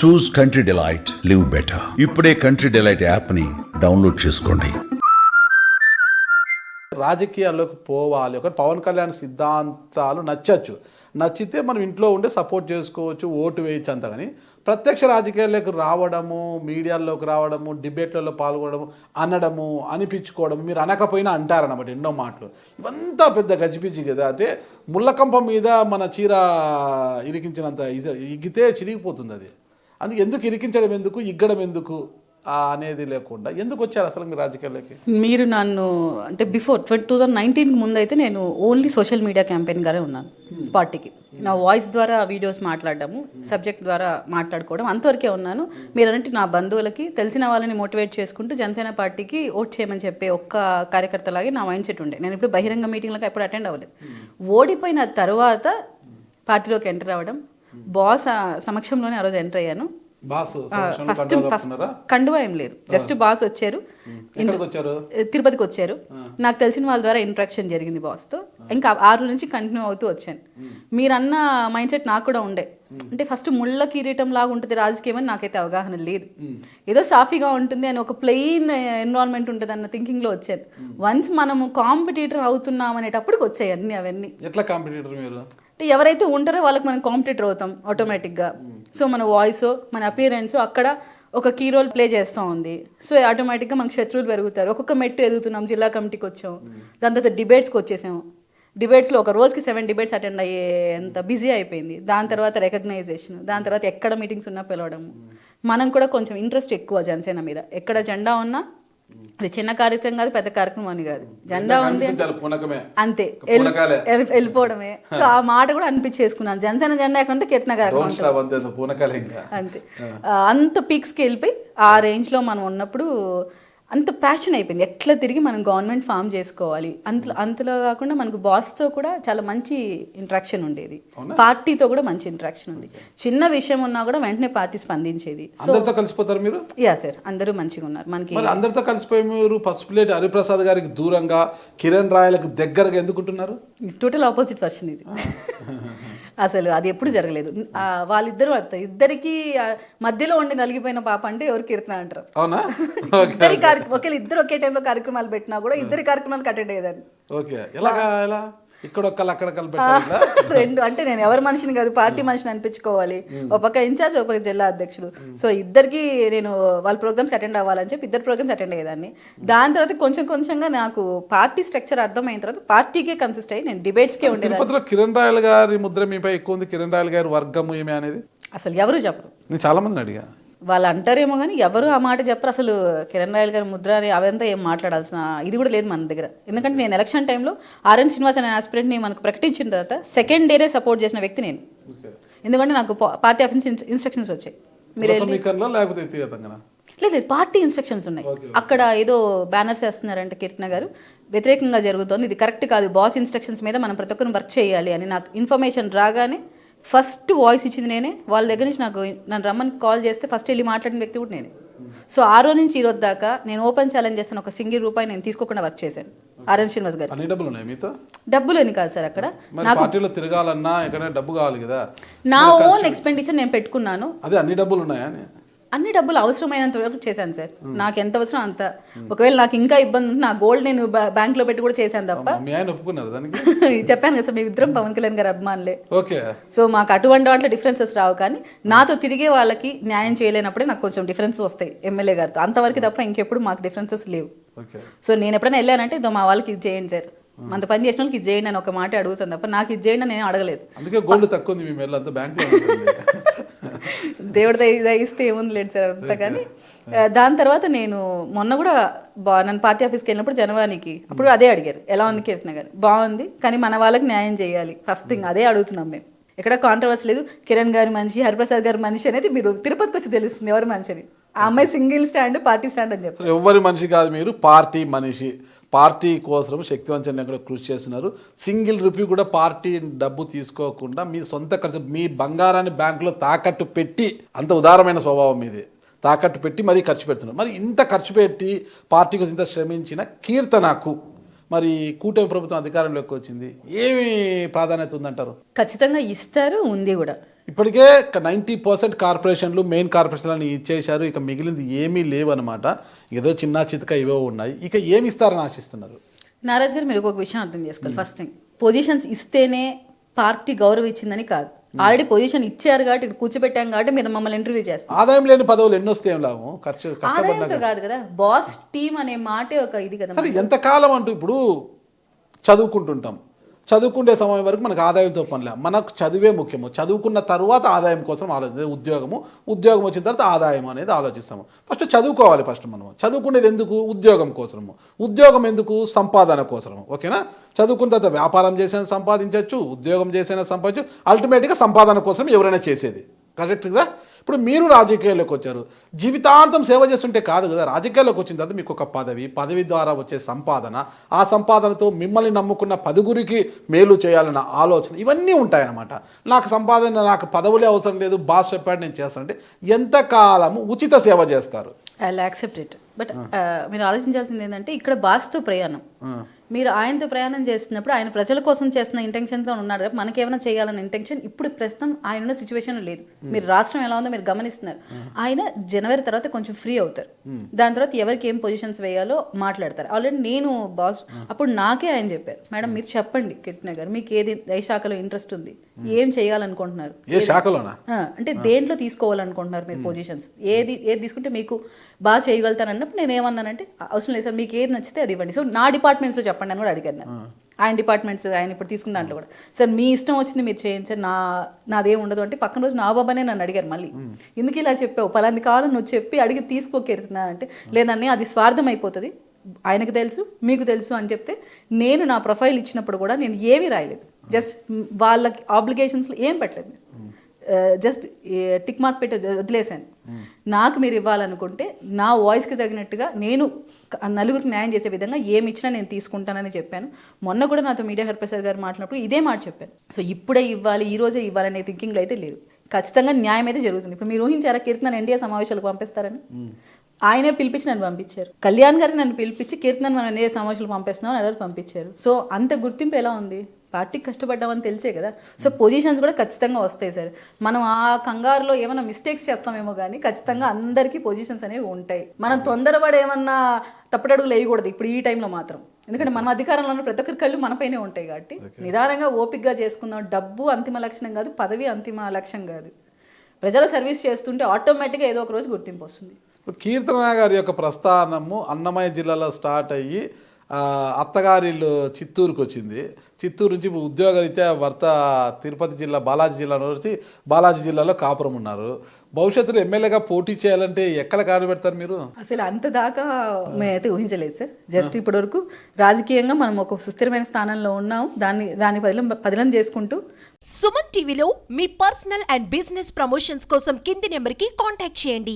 చూస్ country delight, live better. ఇప్పుడే country delight యాప్ని download చేసుకోండి. రాజకీయాల్లోకి పోవాలి, ఒక పవన్ కళ్యాణ్ సిద్ధాంతాలు నచ్చితే మనం ఇంట్లో ఉండే సపోర్ట్ చేసుకోవచ్చు, ఓటు వేయచ్చు అంత. కానీ ప్రత్యక్ష రాజకీయాల్లోకి రావడము, మీడియాల్లోకి రావడము, డిబేట్లలో పాల్గొనడము, అనడము, అనిపించుకోవడం, మీరు అనకపోయినా అంటారన్నమాట ఎన్నో మాటలు. ఇవంతా పెద్ద గజిబిజి కదా. అంటే ముళ్ళకంప మీద మన చీర ఇరికించినంత ఇగితే చిరిగిపోతుంది అది. అందుకే ఎందుకు ఇరికించడం ఎందుకు, ఇగ్గడం ఎందుకు అనేది లేకుండా ఎందుకు వచ్చారు అసలు మీరు రాజకీయాల్లోకి? మీరు నన్ను అంటే బిఫోర్ 2019 ముందు అయితే నేను ఓన్లీ సోషల్ మీడియా క్యాంపెయిన్ గానే ఉన్నాను పార్టీకి. నా వాయిస్ ద్వారా వీడియోస్ మాట్లాడడము, సబ్జెక్ట్ ద్వారా మాట్లాడుకోవడం అంతవరకే ఉన్నాను. మీరంటే నా బంధువులకి తెలిసిన వాళ్ళని మోటివేట్ చేసుకుంటూ జనసేన పార్టీకి ఓట్ చేయమని చెప్పే ఒక్క కార్యకర్తలాగే నా మైండ్ సెట్ ఉండే. నేను ఇప్పుడు బహిరంగ మీటింగ్లకు ఎప్పుడు అటెండ్ అవ్వలేదు. ఓడిపోయిన తర్వాత పార్టీలోకి ఎంటర్ అవ్వడం, బాస్ సమక్షంలోనే ఆ రోజు ఎంటర్ అయ్యాను. ఫస్ట్ కండువా ఏం లేదు, జస్ట్ బాస్ వచ్చారు, తిరుపతికి వచ్చారు. నాకు తెలిసిన వాళ్ళ ద్వారా ఇంట్రాక్షన్ జరిగింది బాస్ తో. ఇంకా 6 నుంచి కంటిన్యూ అవుతూ వచ్చాను. మీరన్న మైండ్ సెట్ నాకు కూడా ఉండే. అంటే ఫస్ట్ ముళ్ళ కిరీటం లాగా ఉంటుంది రాజకీయం అని నాకైతే అవగాహన లేదు. ఏదో సాఫీగా ఉంటుంది అని, ఒక ప్లెయిన్ ఎన్విరాన్మెంట్ ఉంటుంది అన్న థింకింగ్ లో వచ్చాను. వన్స్ మనము కాంపిటీటర్ అవుతున్నాం అనేటప్పటికి వచ్చాయి అన్ని అవన్నీ. ఎట్లా కాంపిటీటర్ మీరు? ఎవరైతే ఉంటారో వాళ్ళకి మనం కాంపిటీటర్ అవుతాం ఆటోమేటిక్గా. సో మన వాయిస్, మన అపియరెన్స్ అక్కడ ఒక కీ రోల్ ప్లే చేస్తూ ఉంది. సో ఆటోమేటిక్గా మనకు శత్రువులు పెరుగుతారు. ఒక్కొక్క మెట్టు ఎదుగుతున్నాం. జిల్లా కమిటీకి వచ్చాం, దాని తర్వాత డిబేట్స్కి వచ్చేసాము. డిబేట్స్లో ఒక రోజుకి 7 డిబేట్స్ అటెండ్ అయ్యేంత బిజీ అయిపోయింది. దాని తర్వాత రికగ్నైజేషన్, దాని తర్వాత ఎక్కడ మీటింగ్స్ ఉన్నా పిలవడము. మనం కూడా కొంచెం ఇంట్రెస్ట్ ఎక్కువ జనసేన మీద. ఎక్కడ జెండా ఉన్నా అది చిన్న కార్యక్రమం కాదు, పెద్ద కార్యక్రమం అని కాదు, జెండా ఉంది అంతే వెళ్ళిపోవడమే. సో ఆ మాట కూడా అనిపించేసుకున్నాను. జనసేన జెండా ఎక్కడ ఉంటే కీర్తన కార్యక్రమం అంతే. అంత పీక్స్కి వెళ్ళిపోయి ఆ రేంజ్ లో మనం ఉన్నప్పుడు అంత ప్యాషన్ అయిపోయింది. ఎట్లా తిరిగి మనం గవర్నమెంట్ ఫామ్ చేసుకోవాలి అంతలో కాకుండా మనకు బాస్తో కూడా చాలా మంచి ఇంట్రాక్షన్ ఉండేది, పార్టీతో కూడా మంచి ఇంట్రాక్షన్ ఉంది. చిన్న విషయం ఉన్నా కూడా వెంటనే పార్టీ స్పందించేది. అందరితో కలిసిపోతారు మీరు? యా సార్, అందరూ మంచిగా ఉన్నారు. మనకి అందరితో కలిసిపోయి మీరు ఫస్ట్ ప్లేట్ హరిప్రసాద్ గారికి దూరంగా, కిరణ్ రాయలకు దగ్గరగా ఎందుకుంటున్నారు? టోటల్ ఆపోజిట్ వర్షన్ ఇది. అసలు అది ఎప్పుడు జరగలేదు. వాళ్ళిద్దరూ ఇద్దరికి మధ్యలో ఉండి నలిగిపోయిన పాప అంటే ఎవరు? కీర్తన అంటారు. ఒకవేళ ఇద్దరు ఒకే టైంలో కార్యక్రమాలు పెట్టినా కూడా ఇద్దరి కార్యక్రమాలకు అటెండ్ అయ్యేదాన్ని. ఇక్కడ అక్కడ రెండు అంటే నేను ఎవరి మనిషిని కాదు, పార్టీ మనిషిని అనిపించుకోవాలి. ఒక పక్క ఇన్ఛార్జ్, ఒక పక్క జిల్లా అధ్యక్షుడు. సో ఇద్దరికి నేను వాళ్ళ ప్రోగ్రామ్స్ అటెండ్ అవ్వాలని చెప్పి ఇద్దరు ప్రోగ్రామ్స్ అటెండ్ అయ్యేదాన్ని. దాని తర్వాత కొంచెంగా నాకు పార్టీ స్ట్రక్చర్ అర్థమైన తర్వాత పార్టీకే కన్సిస్ట్ అయ్యి నేను డిబేట్స్కే ఉండేది. కిరణ్ రాయల్ గారి ముద్ర మీపై ఎక్కువ ఉంది. కిరణ్ రాయల్ గారి వర్గం ఏమి అనేది అసలు ఎవరు చెప్పరు. నేను చాలా మంది అడిగా, వాళ్ళు అంటారేమో కానీ ఎవరు ఆ మాట చెప్పరు. అసలు కిరణ్ రాయల్ గారి ముద్ర అని అవంతా ఏం మాట్లాడాల్సిన ఇది కూడా లేదు మన దగ్గర. ఎందుకంటే నేను ఎలక్షన్ టైంలో ఆర్ఎన్ శ్రీనివాస్ అనే ఆస్పిరెంట్ని మనకు ప్రకటించిన తర్వాత సెకండ్ డేనే సపోర్ట్ చేసిన వ్యక్తి నేను. ఎందుకంటే నాకు పార్టీ ఆఫీస్ ఇన్స్ట్రక్షన్స్ వచ్చాయి. మీరు లేదు, పార్టీ ఇన్స్ట్రక్షన్స్ ఉన్నాయి. అక్కడ ఏదో బ్యానర్స్ వేస్తున్నారంటే కీర్తన గారు వ్యతిరేకంగా జరుగుతోంది, ఇది కరెక్ట్ కాదు, బాస్ ఇన్స్ట్రక్షన్స్ మీద మనం ప్రతి ఒక్కరిని వర్క్ చేయాలి అని నాకు ఇన్ఫర్మేషన్ రాగానే ఫస్ట్ వాయిస్ ఇచ్చింది నేనే. వాళ్ళ దగ్గర నుంచి నన్ను రమ్మని కాల్ చేస్తే ఫస్ట్ వెళ్ళి మాట్లాడిన వ్యక్తి కూడా నేనే. సో ఆ రోజు నుంచి ఈ రోజు దాకా నేను ఓపెన్ ఛాలెంజ్ చేస్తాను, ఒక సింగిల్ రూపాయి నేను తీసుకోకుండా వర్క్ చేశాను ఆర్ఎన్ శ్రీనివాస్ గారు. డబ్బులు అని కాదు సార్, అక్కడ నాకు తిరగాలన్నా డబ్బు కావాలి కదా. నా ఓన్ ఎక్స్పెండిచర్ నేను పెట్టుకున్నాను. అదే అన్ని డబ్బులు ఉన్నాయా? అన్ని డబ్బులు అవసరమైనంత వరకు చేశాను సార్. నాకు ఎంత అవసరం అంత. ఒకవేళ నాకు ఇంకా ఇబ్బంది ఉంది, నా గోల్డ్ నేను బ్యాంక్ లో పెట్టి కూడా చేశాను తప్ప. చెప్పాను కదా సార్, మీ ఇద్దరం పవన్ కళ్యాణ్ గారు అభిమానులే. సో మాకు అటువంటి వాటిలో డిఫరెన్సెస్ రావు. కానీ నాతో తిరిగే వాళ్ళకి న్యాయం చేయలేనప్పుడే నాకు కొంచెం డిఫరెన్స్ వస్తాయి ఎమ్మెల్యే గారితో, అంతవరకు తప్ప ఇంకెప్పుడు మాకు డిఫరెన్సెస్ లేవు. సో నేను ఎప్పుడైనా వెళ్ళానంటే ఇదో మా వాళ్ళకి ఇది చేయండి సార్, అంత పని చేసిన వాళ్ళకి ఇది చేయండి అని ఒక మాట అడుగుతాను తప్ప నాకు ఇది చేయండి నేను అడగలేదు. దేవుడి దయిస్తే ఏముంది లేదు సార్ అంతా. కానీ దాని తర్వాత నేను మొన్న కూడా నన్ను పార్టీ ఆఫీస్కి వెళ్ళినప్పుడు జనవానికి అప్పుడు అదే అడిగారు, ఎలా ఉంది కీర్తన గారు? బాగుంది, కానీ మన వాళ్ళకి న్యాయం చేయాలి ఫస్ట్ థింగ్, అదే అడుగుతున్నాం మేము. ఎక్కడ కాంట్రవర్సీ లేదు. కిరణ్ గారి మనిషి, హరిప్రసాద్ గారి మనిషి అనేది మీరు తిరుపతికి వచ్చి తెలుస్తుంది ఎవరి మనిషి అని. ఆ అమ్మాయి సింగిల్ స్టాండ్, పార్టీ స్టాండ్ అని చెప్పారు. ఎవరి మనిషి కాదు, మీరు పార్టీ మనిషి. పార్టీ కోసం శక్తివంతంగా కూడా కృషి చేస్తున్నారు. సింగిల్ రూపీ కూడా పార్టీ డబ్బు తీసుకోకుండా మీ సొంత ఖర్చు, మీ బంగారాన్ని బ్యాంకులో తాకట్టు పెట్టి, అంత ఉదారమైన స్వభావం మీది, తాకట్టు పెట్టి మరీ ఖర్చు పెడుతున్నారు. మరి ఇంత ఖర్చు పెట్టి పార్టీ కోసం ఇంత శ్రమించిన కీర్తనకు మరి కూటమి ప్రభుత్వం అధికారంలోకి వచ్చింది, ఏమి ప్రాధాన్యత ఉందంటారు? ఖచ్చితంగా ఇస్తారు, ఉంది కూడా. ఇప్పటికే 90% కార్పొరేషన్లు మెయిన్ కార్పొరేషన్లను ఇచ్చేశారు. ఇక మిగిలింది ఏమీ లేవన్నమాట. ఏదో చిన్న చితక ఇవో ఉన్నాయి. ఇక ఏమి ఇస్తారని ఆశిస్తున్నారు? నారాజ్ గారు, మీరు ఒక విషయం అర్థం చేసుకోవాలి. ఫస్ట్ థింగ్, పొజిషన్స్ ఇస్తేనే పార్టీ గౌరవం ఇచ్చిందని కాదు. ఆల్రెడీ పొజిషన్ ఇచ్చారు కాబట్టి, ఇక్కడ కూర్చోబెట్టాం కాబట్టి మీరు మమ్మల్ని ఇంటర్వ్యూ చేస్తారు. ఆదాయం లేని పదవులు ఎన్ని వస్తే ఏం లాభం? ఆదాయంతో కాదు కదా, బాస్ టీమ్ అనే మాటే ఒక ఇది కదా. సరే, ఎంతకాలం అంటూ ఇప్పుడు చదువుకుంటుంటాం, చదువుకునే సమయం వరకు మనకు ఆదాయంతో పనిలే, మనకు చదువే ముఖ్యము. చదువుకున్న తర్వాత ఆదాయం కోసం ఆలోచించే ఉద్యోగం వచ్చిన తర్వాత ఆదాయం అనేది ఆలోచిస్తాము. ఫస్ట్ చదువుకోవాలి. ఫస్ట్ మనం చదువుకునేది ఎందుకు? ఉద్యోగం కోసము. ఉద్యోగం ఎందుకు? సంపాదన కోసము. ఓకేనా? చదువుకున్న తర్వాత వ్యాపారం చేసినా సంపాదించవచ్చు, ఉద్యోగం చేసినా సంపాదించు. అల్టిమేట్గా సంపాదన కోసం ఎవరైనా చేసేది. కరెక్ట్ కదా? ఇప్పుడు మీరు రాజకీయాల్లోకి వచ్చారు, జీవితాంతం సేవ చేస్తుంటే కాదు కదా. రాజకీయాల్లోకి వచ్చిన తర్వాత మీకు ఒక పదవి ద్వారా వచ్చే సంపాదన, ఆ సంపాదనతో మిమ్మల్ని నమ్ముకున్న 10గురికి మేలు చేయాలన్న ఆలోచన, ఇవన్నీ ఉంటాయన్నమాట. నాకు సంపాదన, నాకు పదవులే అవసరం లేదు, బాస్ చెప్పాడు నేను చేస్తానంటే ఎంతకాలము ఉచిత సేవ చేస్తారు? I will accept it. But మీరు ఆలోచించాల్సింది ఏంటంటే, ఇక్కడ బాస్తో ప్రయాణం, మీరు ఆయనతో ప్రయాణం చేస్తున్నప్పుడు ఆయన ప్రజల కోసం చేస్తున్న ఇంటెన్షన్తో ఉన్నాడు కదా. మనకేమైనా చేయాలన్న ఇంటెన్షన్ ఇప్పుడు ప్రస్తుతం ఆయన ఉన్న సిచ్యువేషన్లో లేదు. మీరు రాష్ట్రం ఎలా ఉందో మీరు గమనిస్తున్నారు. ఆయన జనవరి తర్వాత కొంచెం ఫ్రీ అవుతారు. దాని తర్వాత ఎవరికి ఏం పొజిషన్స్ వేయాలో మాట్లాడతారు. ఆల్రెడీ నేను బాస్ అప్పుడు నాకే ఆయన చెప్పారు, మేడం మీరు చెప్పండి కీర్తన గారు, మీకు ఏది ఏ శాఖలో ఇంట్రెస్ట్ ఉంది, ఏం చేయాలనుకుంటున్నారు, ఏ శాఖలోనా అంటే దేంట్లో తీసుకోవాలనుకుంటున్నారు మీరు పొజిషన్స్, ఏది తీసుకుంటే మీకు బాగా చేయగలుగుతాను అన్నప్పుడు నేను ఏమన్నానంటే, అవసరం లేదు సార్, మీకు ఏది నచ్చితే అది ఇవ్వండి. సో నా డిపార్ట్మెంట్స్లో చెప్పండి అని కూడా అడిగాను. ఆయన డిపార్ట్మెంట్స్ ఆయన ఇప్పుడు తీసుకున్న దాంట్లో కూడా, సార్ మీ ఇష్టం వచ్చింది మీరు చేయండి సార్, నాదేం ఉండదు అంటే, పక్కన రోజు నా బాబానే నన్ను అడిగారు మళ్ళీ, ఎందుకు ఇలా చెప్పావు, పలాంది కావాలని నువ్వు చెప్పి అడిగి తీసుకోకెడుతున్నా అంటే, లేదండి అది స్వార్థం అయిపోతుంది, ఆయనకు తెలుసు మీకు తెలుసు అని చెప్తే, నేను నా ప్రొఫైల్ ఇచ్చినప్పుడు కూడా నేను ఏమీ రాయలేదు. జస్ట్ వాళ్ళకి ఆబ్లిగేషన్స్లో ఏం పెట్టలేదు, జస్ట్ టిక్ మార్క్ పెట్టి వదిలేశాను. నాకు మీరు ఇవ్వాలనుకుంటే నా వాయిస్కి తగినట్టుగా నేను నలుగురికి న్యాయం చేసే విధంగా ఏమి ఇచ్చినా నేను తీసుకుంటానని చెప్పాను. మొన్న కూడా నాతో మీడియా హరిప్రసాద్ గారు మాట్లాడినప్పుడు ఇదే మాట చెప్పాను. సో ఇప్పుడే ఇవ్వాలి, ఈ రోజే ఇవ్వాలనే థింకింగ్లో అయితే లేదు. ఖచ్చితంగా న్యాయం అయితే జరుగుతుంది. ఇప్పుడు మీరు ఊహించారా కీర్తన ఎన్డీఏ సమావేశాలకు పంపిస్తారని? ఆయనే పిలిపించి నన్ను పంపించారు. కళ్యాణ్ గారిని నన్ను పిలిపించి కీర్తన మనం ఎన్డీఏ సమావేశాలకు పంపిస్తున్నాం అని పంపించారు. సో అంత గుర్తింపు ఎలా ఉంది? పార్టీకి కష్టపడ్డామని తెలిసే కదా. సో పొజిషన్స్ కూడా ఖచ్చితంగా వస్తాయి సార్. మనం ఆ కంగారులో ఏమైనా మిస్టేక్స్ చేస్తామేమో కానీ ఖచ్చితంగా అందరికీ పొజిషన్స్ అనేవి ఉంటాయి. మనం తొందరపడి ఏమన్నా తప్పటడుగులు వేయకూడదు ఇప్పుడు ఈ టైంలో మాత్రం. ఎందుకంటే మనం అధికారంలో ఉన్న ప్రతి ఒక్కరి కళ్ళు మనపైనే ఉంటాయి కాబట్టి నిదానంగా ఓపికగా చేసుకుందాం. డబ్బు అంతిమ లక్ష్యం కాదు, పదవి అంతిమ లక్ష్యం కాదు. ప్రజల సర్వీస్ చేస్తుంటే ఆటోమేటిక్గా ఏదో ఒక రోజు గుర్తింపు వస్తుంది. కీర్తన గారి యొక్క ప్రస్థానము అన్నమయ్య జిల్లాలో స్టార్ట్ అయ్యి అత్తగారిల్లు చిత్తూరుకు వచ్చింది. చిత్తూరు నుంచి ఉద్యోగరీత్యా భర్త తిరుపతి జిల్లా బాలాజీ జిల్లాలో వచ్చి బాలాజీ జిల్లాలో కాపురం ఉన్నారు. భవిష్యత్తులో ఎమ్మెల్యేగా పోటీ చేయాలంటే ఎక్కడ కాడు పెడతారు మీరు? అసలు అంత దాకా మేమైతే ఊహించలేదు సార్. జస్ట్ ఇప్పటి వరకు రాజకీయంగా మనం ఒక సుస్థిరమైన స్థానంలో ఉన్నాం. దాన్ని పదిలం చేసుకుంటూ. సుమన్ టీవీలో మీ పర్సనల్ అండ్ బిజినెస్ ప్రమోషన్స్ కోసం కింది నెంబర్కి కాంటాక్ట్ చేయండి.